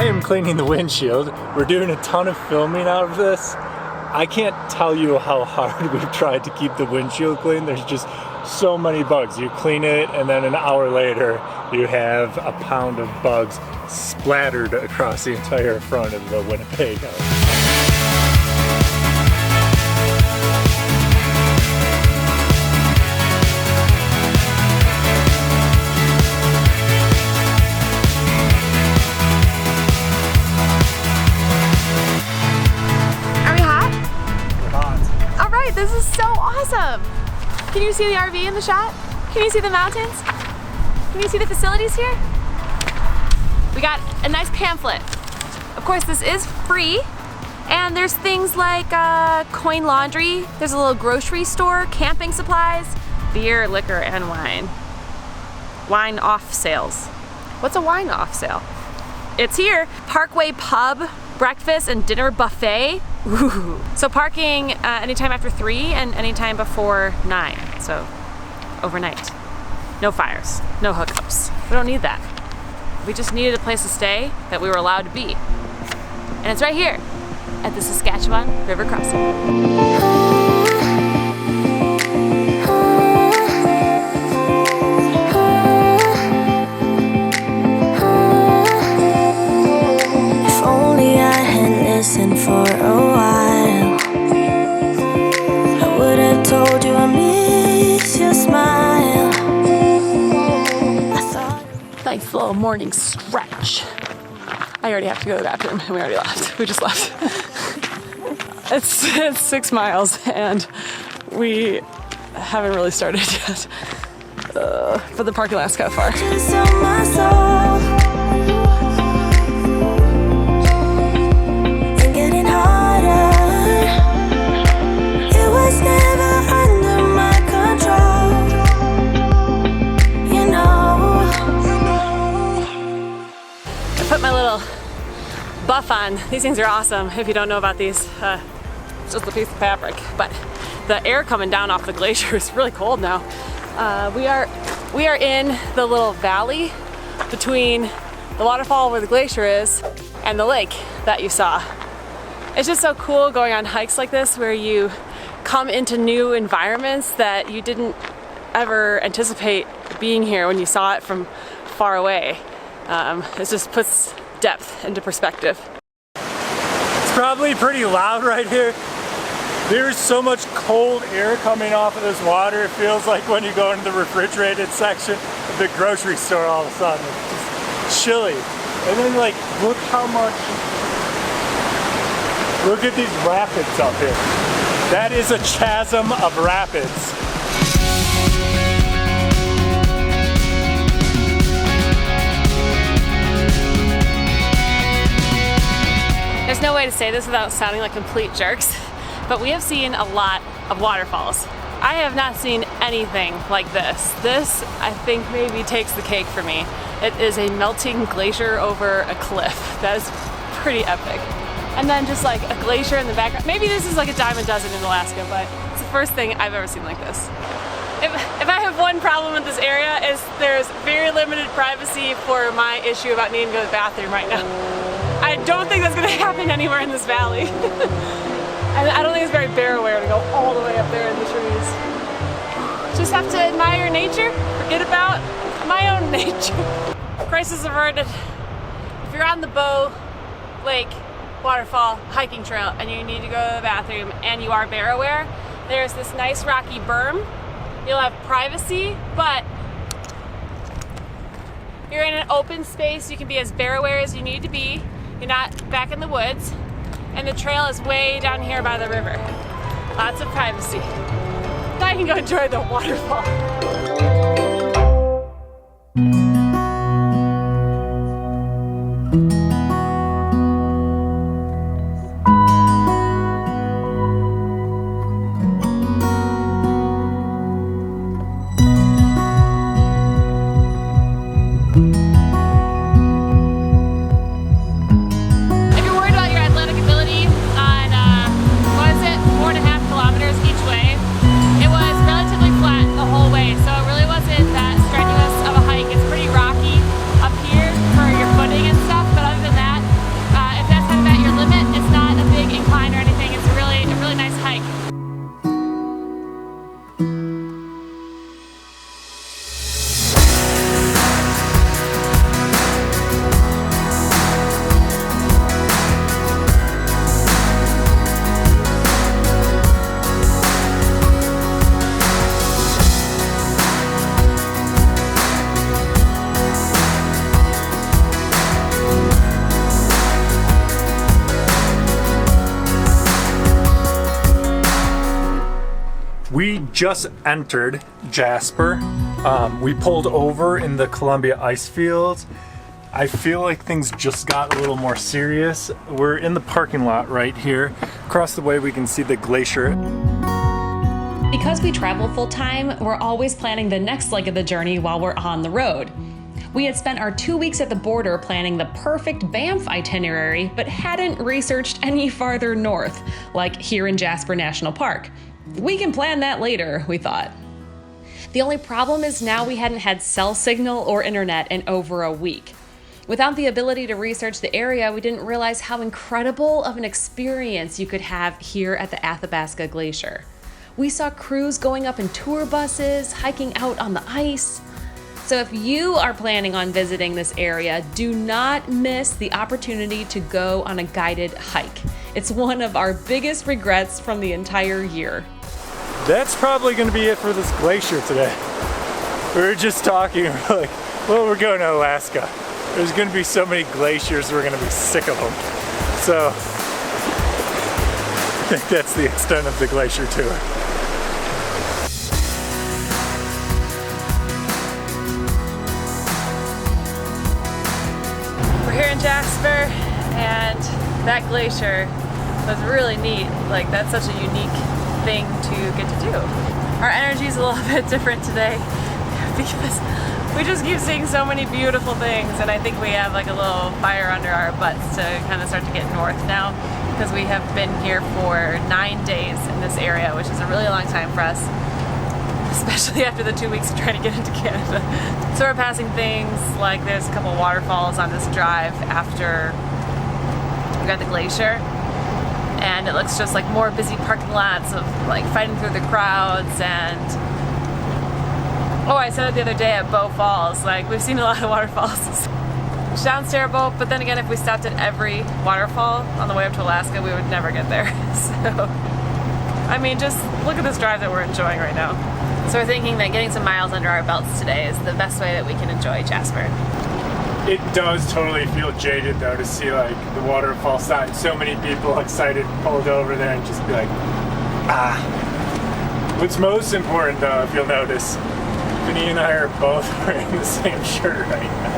I am cleaning the windshield. We're doing a ton of filming out of this. I can't tell you how hard we've tried to keep the windshield clean. There's just so many bugs. You clean it and then an hour later you have a pound of bugs splattered across the entire front of the Winnipeg house. This is so awesome! Can you see the RV in the shot? Can you see the mountains? Can you see the facilities here? We got a nice pamphlet. Of course, this is free, and there's things like coin laundry, there's a little grocery store, camping supplies, beer, liquor, and wine. Wine off sales. What's a wine off sale? It's here. Parkway Pub, breakfast and dinner buffet. Ooh. So parking anytime after 3 and anytime before 9. So overnight. No fires, no hookups. We don't need that. We just needed a place to stay that we were allowed to be. And it's right here at the Saskatchewan River Crossing. For a while, I would have told you I miss your smile. I thought Nice little morning stretch. I already have to go to the bathroom, and we already left. We just left. It's 6 miles, and we haven't really started yet. But the parking lot's kind of far. Put my little buff on. These things are awesome. If you don't know about these, it's just a piece of fabric. But the air coming down off the glacier is really cold now. We are in the little valley between the waterfall where the glacier is and the lake that you saw. It's just so cool going on hikes like this where you come into new environments that you didn't ever anticipate being here when you saw it from far away. It just puts depth into perspective. It's probably pretty loud right here. There's so much cold air coming off of this water. It feels like when you go into the refrigerated section of the grocery store all of a sudden. It's just chilly. And then like, look how much, look at these rapids up here. That is a chasm of rapids. There's no way to say this without sounding like complete jerks, but we have seen a lot of waterfalls. I have not seen anything like this. This, I think, maybe takes the cake for me. It is a melting glacier over a cliff. That is pretty epic. And then just like a glacier in the background. Maybe this is like a dime a dozen in Alaska, but it's the first thing I've ever seen like this. If I have one problem with this area, is there's very limited privacy for my issue about needing to go to the bathroom right now. I don't think that's going to happen anywhere in this valley. And I don't think it's very bear aware to go all the way up there in the trees. Just have to admire nature, forget about my own nature. Crisis averted. If you're on the Bow Lake waterfall hiking trail and you need to go to the bathroom and you are bear aware, there's this nice rocky berm. You'll have privacy, but you're in an open space. You can be as bear aware as you need to be. You're not back in the woods. And the trail is way down here by the river. Lots of privacy. Now I can go enjoy the waterfall. Each way. It was relatively flat the whole way, just entered Jasper. We pulled over in the Columbia icefield. I feel like things just got a little more serious. We're in the parking lot right here. Across the way we can see the glacier. Because we travel full time, we're always planning the next leg of the journey while we're on the road. We had spent our 2 weeks at the border planning the perfect Banff itinerary, but hadn't researched any farther north, like here in Jasper National Park. We can plan that later, we thought. The only problem is now we hadn't had cell signal or internet in over a week. Without the ability to research the area, we didn't realize how incredible of an experience you could have here at the Athabasca Glacier. We saw crews going up in tour buses, hiking out on the ice. So if you are planning on visiting this area, do not miss the opportunity to go on a guided hike. It's one of our biggest regrets from the entire year. That's probably gonna be it for this glacier today. We were just talking, we're like, well, we're going to Alaska. There's gonna be so many glaciers, we're gonna be sick of them. So, I think that's the extent of the glacier tour. We're here in Jasper, and that glacier was really neat. Like, that's such a unique thing to get to do. Our energy is a little bit different today because we just keep seeing so many beautiful things, and I think we have like a little fire under our butts to kind of start to get north now, because we have been here for 9 days in this area, which is a really long time for us, especially after the 2 weeks of trying to get into Canada. So we're passing things like there's a couple waterfalls on this drive after we got the glacier, and it looks just like more busy parking lots of like fighting through the crowds. And oh, I said it the other day at Bow Falls, like we've seen a lot of waterfalls. Sounds terrible, but then again, if we stopped at every waterfall on the way up to Alaska, we would never get there. So, I mean, just look at this drive that we're enjoying right now. So we're thinking that getting some miles under our belts today is the best way that we can enjoy Jasper. It does totally feel jaded though to see like the waterfall sign, so many people excited pulled over there and just be like, ah. What's most important though, if you'll notice, Vinny and I are both wearing the same shirt right now.